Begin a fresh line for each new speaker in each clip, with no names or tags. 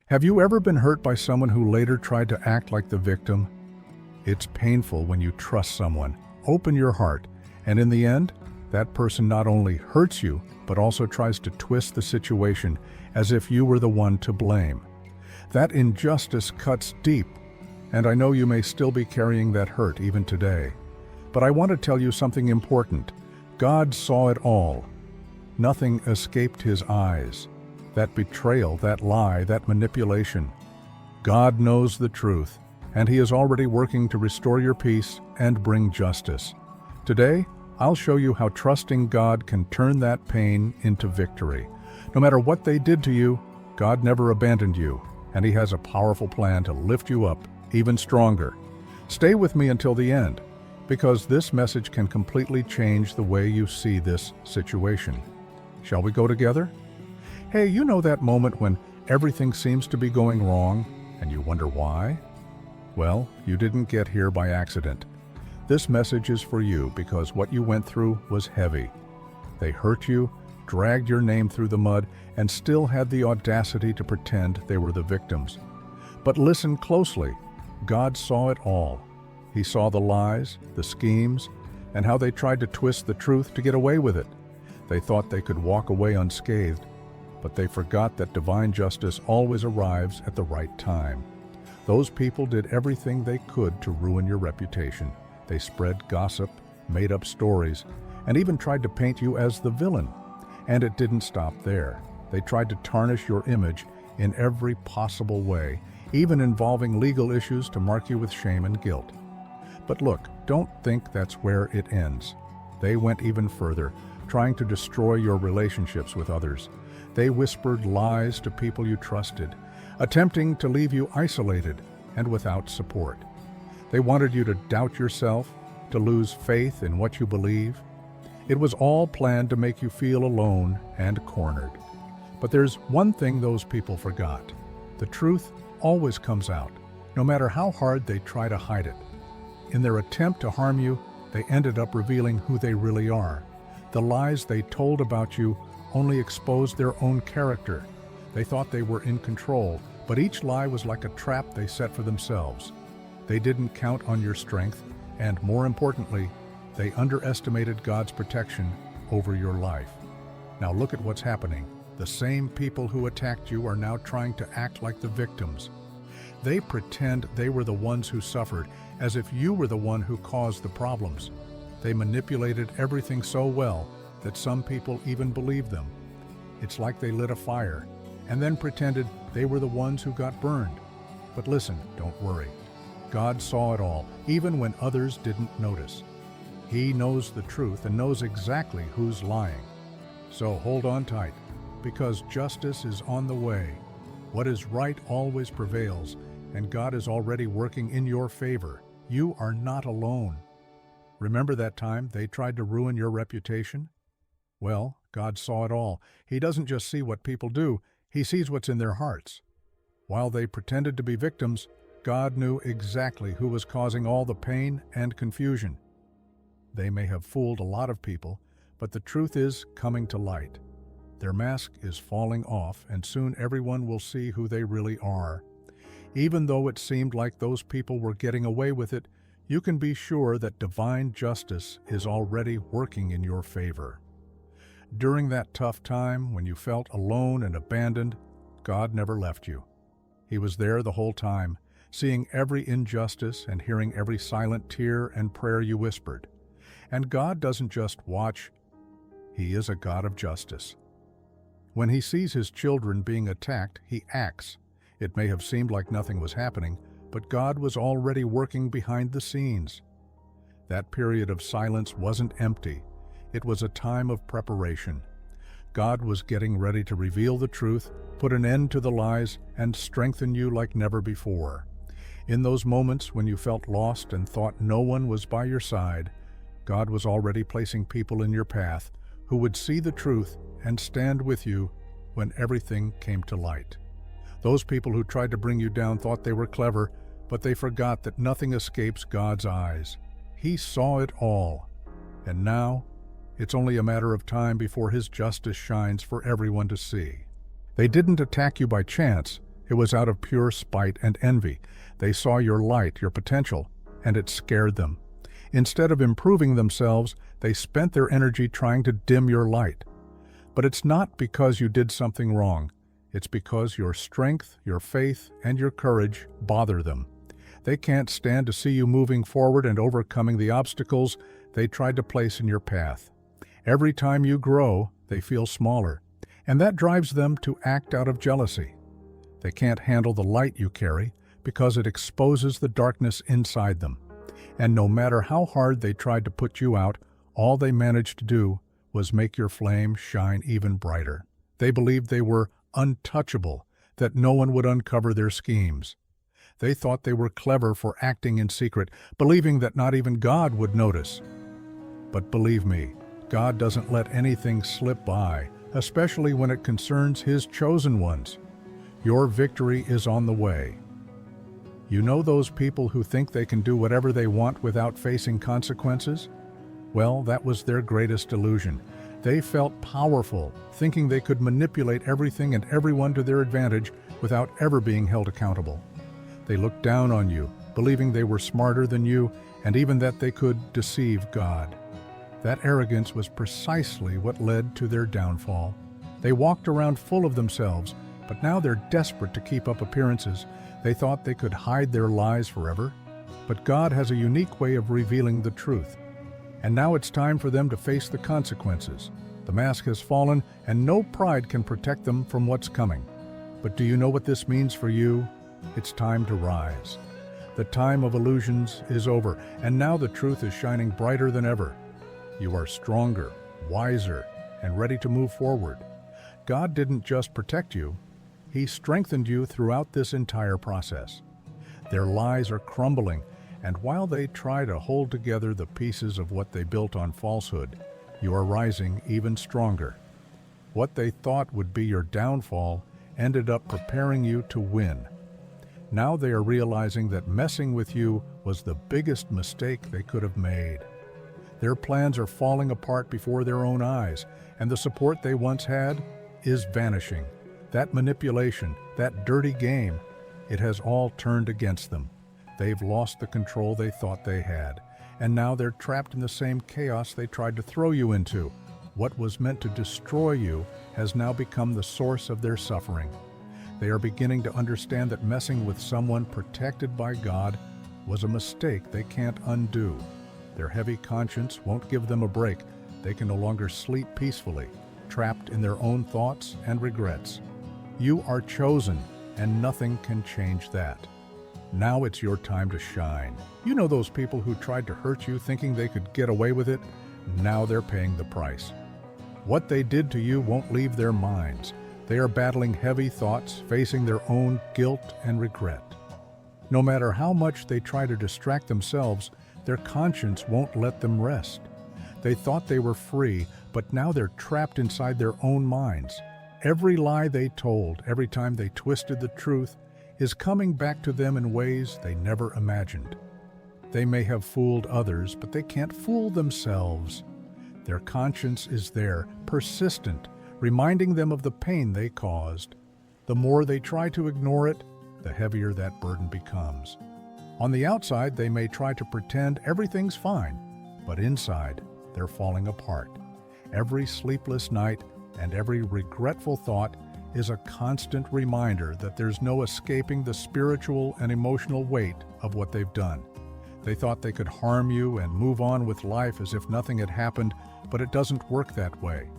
Have you ever been hurt by someone who later tried to act like the victim? It's painful when you trust someone, open your heart, and in the end, that person not only hurts you, but also tries to twist the situation as if you were the one to blame. That injustice cuts deep, and I know you may still be carrying that hurt even today. But I want to tell you something important. God saw it all. Nothing escaped his eyes. That betrayal, that lie, that manipulation. God knows the truth, and he is already working to restore your peace and bring justice. Today, I'll show you how trusting God can turn that pain into victory. No matter what they did to you, God never abandoned you, and he has a powerful plan to lift you up even stronger. Stay with me until the end, because this message can completely change the way you see this situation. Shall we go together? Hey, you know that moment when everything seems to be going wrong and you wonder why? Well, you didn't get here by accident. This message is for you because what you went through was heavy. They hurt you, dragged your name through the mud, and still had the audacity to pretend they were the victims. But listen closely. God saw it all. He saw the lies, the schemes, and how they tried to twist the truth to get away with it. They thought they could walk away unscathed, but they forgot that divine justice always arrives at the right time. Those people did everything they could to ruin your reputation. They spread gossip, made up stories, and even tried to paint you as the villain. And it didn't stop there. They tried to tarnish your image in every possible way, even involving legal issues to mark you with shame and guilt. But look, don't think that's where it ends. They went even further, trying to destroy your relationships with others. They whispered lies to people you trusted, attempting to leave you isolated and without support. They wanted you to doubt yourself, to lose faith in what you believe. It was all planned to make you feel alone and cornered. But there's one thing those people forgot. The truth always comes out, no matter how hard they try to hide it. In their attempt to harm you, they ended up revealing who they really are. The lies they told about you only exposed their own character. They thought they were in control, but each lie was like a trap they set for themselves. They didn't count on your strength, and more importantly, they underestimated God's protection over your life. Now look at what's happening. The same people who attacked you are now trying to act like the victims. They pretend they were the ones who suffered, as if you were the one who caused the problems. They manipulated everything so well that some people even believed them. It's like they lit a fire and then pretended they were the ones who got burned. But listen, don't worry. God saw it all, even when others didn't notice. He knows the truth and knows exactly who's lying. So hold on tight, because justice is on the way. What is right always prevails, and God is already working in your favor. You are not alone. Remember that time they tried to ruin your reputation? Well, God saw it all. He doesn't just see what people do, he sees what's in their hearts. While they pretended to be victims, God knew exactly who was causing all the pain and confusion. They may have fooled a lot of people, but the truth is coming to light. Their mask is falling off, and soon everyone will see who they really are. Even though it seemed like those people were getting away with it, you can be sure that divine justice is already working in your favor. During that tough time, when you felt alone and abandoned, God never left you. He was there the whole time, seeing every injustice and hearing every silent tear and prayer you whispered. And God doesn't just watch, he is a God of justice. When he sees his children being attacked, he acts. It may have seemed like nothing was happening, but God was already working behind the scenes. That period of silence wasn't empty. It was a time of preparation. God was getting ready to reveal the truth, put an end to the lies, and strengthen you like never before. In those moments when you felt lost and thought no one was by your side, God was already placing people in your path who would see the truth and stand with you when everything came to light. Those people who tried to bring you down thought they were clever, but they forgot that nothing escapes God's eyes. He saw it all. And now, it's only a matter of time before his justice shines for everyone to see. They didn't attack you by chance, It was out of pure spite and envy. They saw your light, your potential, and it scared them. Instead of improving themselves, they spent their energy trying to dim your light. But it's not because you did something wrong. It's because your strength, your faith, and your courage bother them. They can't stand to see you moving forward and overcoming the obstacles they tried to place in your path. Every time you grow, they feel smaller, and that drives them to act out of jealousy. They can't handle the light you carry because it exposes the darkness inside them. And no matter how hard they tried to put you out, all they managed to do was make your flame shine even brighter. They believed they were untouchable, that no one would uncover their schemes. They thought they were clever for acting in secret, believing that not even God would notice. But believe me, God doesn't let anything slip by, especially when it concerns His chosen ones. Your victory is on the way. You know those people who think they can do whatever they want without facing consequences? Well, that was their greatest illusion. They felt powerful, thinking they could manipulate everything and everyone to their advantage without ever being held accountable. They looked down on you, believing they were smarter than you and even that they could deceive God. That arrogance was precisely what led to their downfall. They walked around full of themselves, but now they're desperate to keep up appearances. They thought they could hide their lies forever. But God has a unique way of revealing the truth. And now it's time for them to face the consequences. The mask has fallen, and no pride can protect them from what's coming. But do you know what this means for you? It's time to rise. The time of illusions is over, and now the truth is shining brighter than ever. You are stronger, wiser, and ready to move forward. God didn't just protect you, He strengthened you throughout this entire process. Their lies are crumbling, and while they try to hold together the pieces of what they built on falsehood, you are rising even stronger. What they thought would be your downfall ended up preparing you to win. Now they are realizing that messing with you was the biggest mistake they could have made. Their plans are falling apart before their own eyes, and the support they once had is vanishing. That manipulation, that dirty game, it has all turned against them. They've lost the control they thought they had, and now they're trapped in the same chaos they tried to throw you into. What was meant to destroy you has now become the source of their suffering. They are beginning to understand that messing with someone protected by God was a mistake they can't undo. Their heavy conscience won't give them a break. They can no longer sleep peacefully, trapped in their own thoughts and regrets. You are chosen, and nothing can change that. Now it's your time to shine. You know those people who tried to hurt you thinking they could get away with it? Now they're paying the price. What they did to you won't leave their minds. They are battling heavy thoughts, facing their own guilt and regret. No matter how much they try to distract themselves, their conscience won't let them rest. They thought they were free, but now they're trapped inside their own minds. Every lie they told, every time they twisted the truth, is coming back to them in ways they never imagined. They may have fooled others, but they can't fool themselves. Their conscience is there, persistent, reminding them of the pain they caused. The more they try to ignore it, the heavier that burden becomes. On the outside, they may try to pretend everything's fine, but inside, they're falling apart. Every sleepless night and every regretful thought is a constant reminder that there's no escaping the spiritual and emotional weight of what they've done. They thought they could harm you and move on with life as if nothing had happened, but it doesn't work that way.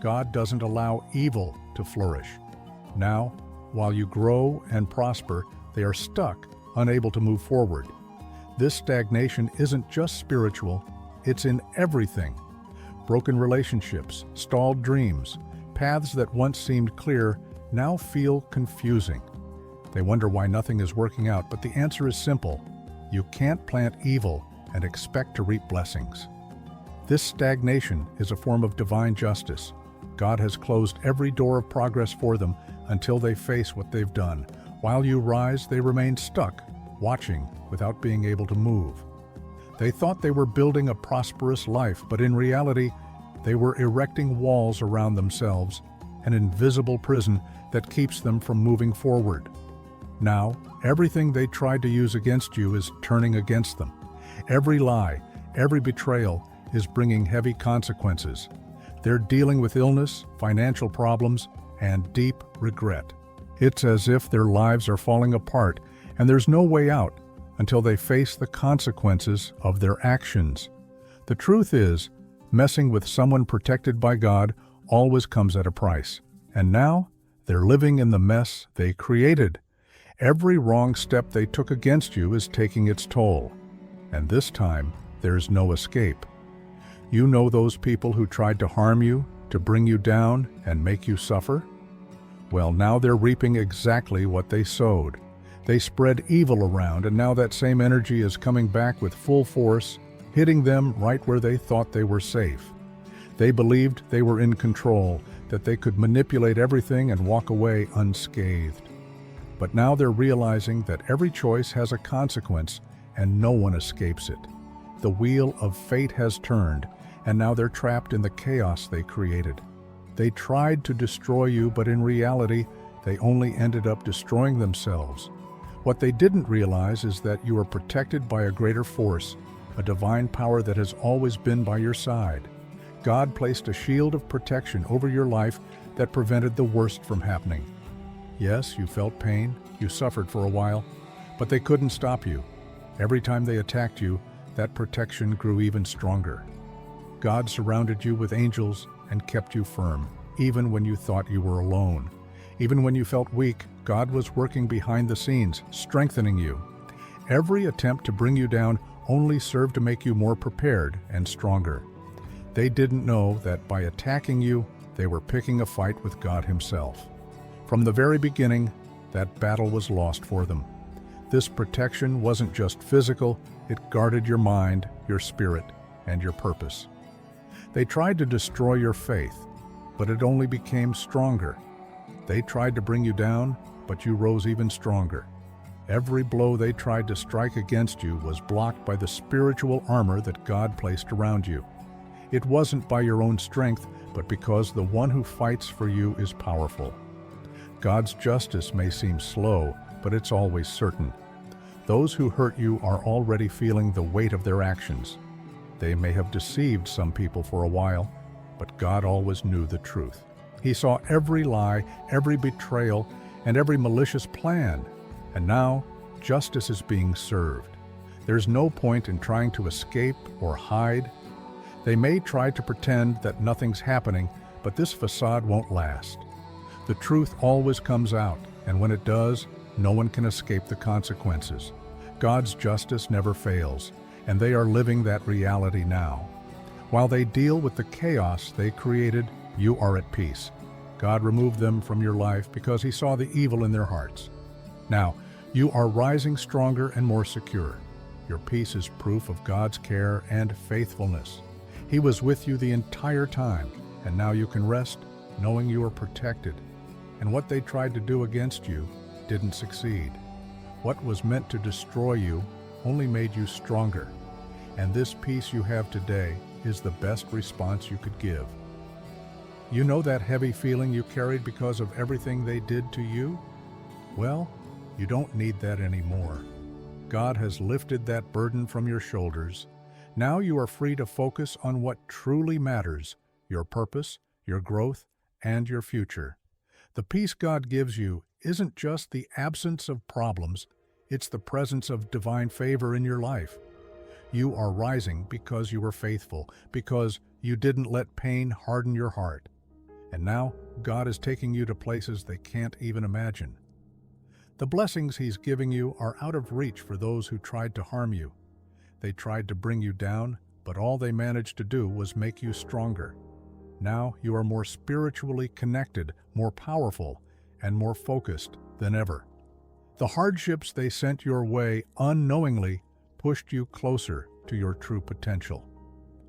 God doesn't allow evil to flourish. Now, while you grow and prosper, they are stuck, unable to move forward. This stagnation isn't just spiritual, it's in everything. Broken relationships, stalled dreams, paths that once seemed clear now feel confusing. They wonder why nothing is working out, but the answer is simple. You can't plant evil and expect to reap blessings. This stagnation is a form of divine justice. God has closed every door of progress for them until they face what they've done. While you rise, they remain stuck, watching without being able to move. They thought they were building a prosperous life, but in reality, they were erecting walls around themselves, an invisible prison that keeps them from moving forward. Now, everything they tried to use against you is turning against them. Every lie, every betrayal is bringing heavy consequences. They're dealing with illness, financial problems, and deep regret. It's as if their lives are falling apart and there's no way out until they face the consequences of their actions. The truth is, messing with someone protected by God always comes at a price. And now, they're living in the mess they created. Every wrong step they took against you is taking its toll. And this time, there's no escape. You know those people who tried to harm you, to bring you down, and make you suffer? Well, now they're reaping exactly what they sowed. They spread evil around, and now that same energy is coming back with full force, hitting them right where they thought they were safe. They believed they were in control, that they could manipulate everything and walk away unscathed. But now they're realizing that every choice has a consequence and no one escapes it. The wheel of fate has turned, and now they're trapped in the chaos they created. They tried to destroy you, but in reality, they only ended up destroying themselves. What they didn't realize is that you are protected by a greater force, a divine power that has always been by your side. God placed a shield of protection over your life that prevented the worst from happening. Yes, you felt pain, you suffered for a while, but they couldn't stop you. Every time they attacked you, that protection grew even stronger. God surrounded you with angels and kept you firm, even when you thought you were alone. Even when you felt weak, God was working behind the scenes, strengthening you. Every attempt to bring you down only served to make you more prepared and stronger. They didn't know that by attacking you, they were picking a fight with God Himself. From the very beginning, that battle was lost for them. This protection wasn't just physical, it guarded your mind, your spirit, and your purpose. They tried to destroy your faith, but it only became stronger. They tried to bring you down, but you rose even stronger. Every blow they tried to strike against you was blocked by the spiritual armor that God placed around you. It wasn't by your own strength, but because the one who fights for you is powerful. God's justice may seem slow, but it's always certain. Those who hurt you are already feeling the weight of their actions. They may have deceived some people for a while, but God always knew the truth. He saw every lie, every betrayal, and every malicious plan. And now, justice is being served. There's no point in trying to escape or hide. They may try to pretend that nothing's happening, but this facade won't last. The truth always comes out, and when it does, no one can escape the consequences. God's justice never fails, and they are living that reality now. While they deal with the chaos they created, you are at peace. God removed them from your life because He saw the evil in their hearts. Now, you are rising stronger and more secure. Your peace is proof of God's care and faithfulness. He was with you the entire time, and now you can rest knowing you are protected. And what they tried to do against you didn't succeed. What was meant to destroy you only made you stronger. And this peace you have today is the best response you could give. You know that heavy feeling you carried because of everything they did to you? Well, you don't need that anymore. God has lifted that burden from your shoulders. Now you are free to focus on what truly matters, your purpose, your growth, and your future. The peace God gives you isn't just the absence of problems, it's the presence of divine favor in your life. You are rising because you were faithful, because you didn't let pain harden your heart. And now, God is taking you to places they can't even imagine. The blessings He's giving you are out of reach for those who tried to harm you. They tried to bring you down, but all they managed to do was make you stronger. Now you are more spiritually connected, more powerful, and more focused than ever. The hardships they sent your way unknowingly pushed you closer to your true potential.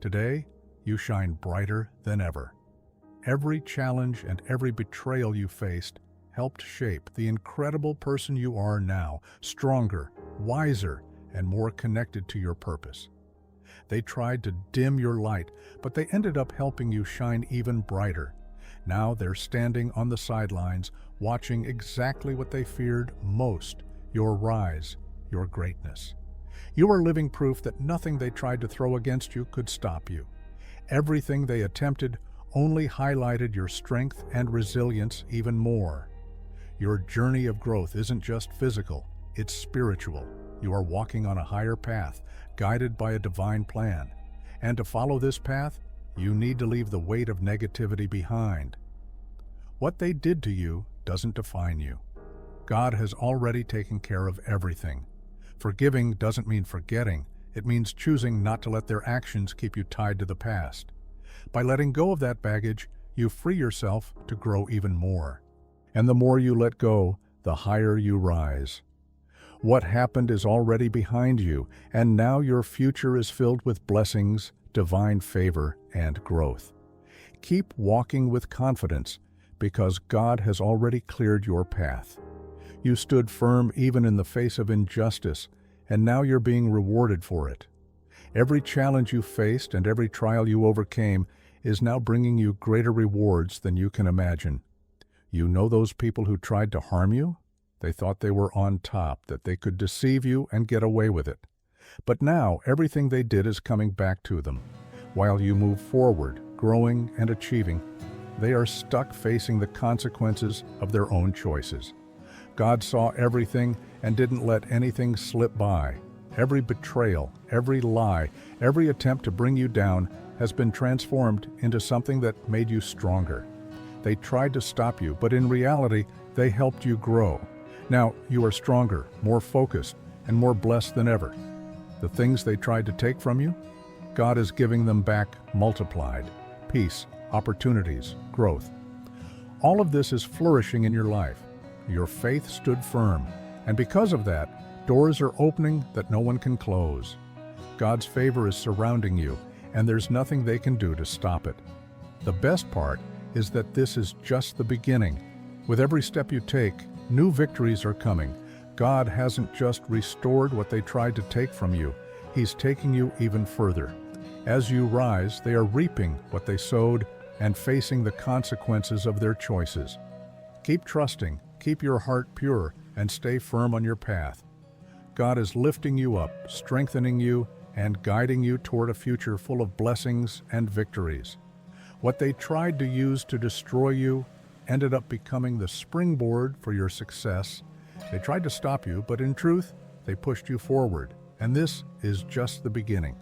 Today, you shine brighter than ever. Every challenge and every betrayal you faced helped shape the incredible person you are now, stronger, wiser, and more connected to your purpose. They tried to dim your light, but they ended up helping you shine even brighter. Now they're standing on the sidelines, watching exactly what they feared most: your rise, your greatness. You are living proof that nothing they tried to throw against you could stop you. Everything they attempted only highlighted your strength and resilience even more. Your journey of growth isn't just physical, it's spiritual. You are walking on a higher path, guided by a divine plan. And to follow this path, you need to leave the weight of negativity behind. What they did to you doesn't define you. God has already taken care of everything. Forgiving doesn't mean forgetting. It means choosing not to let their actions keep you tied to the past. By letting go of that baggage, you free yourself to grow even more. And the more you let go, the higher you rise. What happened is already behind you, and now your future is filled with blessings, divine favor, and growth. Keep walking with confidence, because God has already cleared your path. You stood firm even in the face of injustice, and now you're being rewarded for it. Every challenge you faced and every trial you overcame is now bringing you greater rewards than you can imagine. You know those people who tried to harm you? They thought they were on top, that they could deceive you and get away with it. But now everything they did is coming back to them. While you move forward, growing and achieving, they are stuck facing the consequences of their own choices. God saw everything and didn't let anything slip by. Every betrayal, every lie, every attempt to bring you down has been transformed into something that made you stronger. They tried to stop you, but in reality, they helped you grow. Now you are stronger, more focused, and more blessed than ever. The things they tried to take from you, God is giving them back multiplied. Peace, opportunities, growth. All of this is flourishing in your life. Your faith stood firm, and because of that, doors are opening that no one can close. God's favor is surrounding you, and there's nothing they can do to stop it. The best part is that this is just the beginning. With every step you take, new victories are coming. God hasn't just restored what they tried to take from you, He's taking you even further. As you rise, they are reaping what they sowed and facing the consequences of their choices. Keep trusting, keep your heart pure, and stay firm on your path. God is lifting you up, strengthening you, and guiding you toward a future full of blessings and victories. What they tried to use to destroy you ended up becoming the springboard for your success. They tried to stop you, but in truth, they pushed you forward. And this is just the beginning.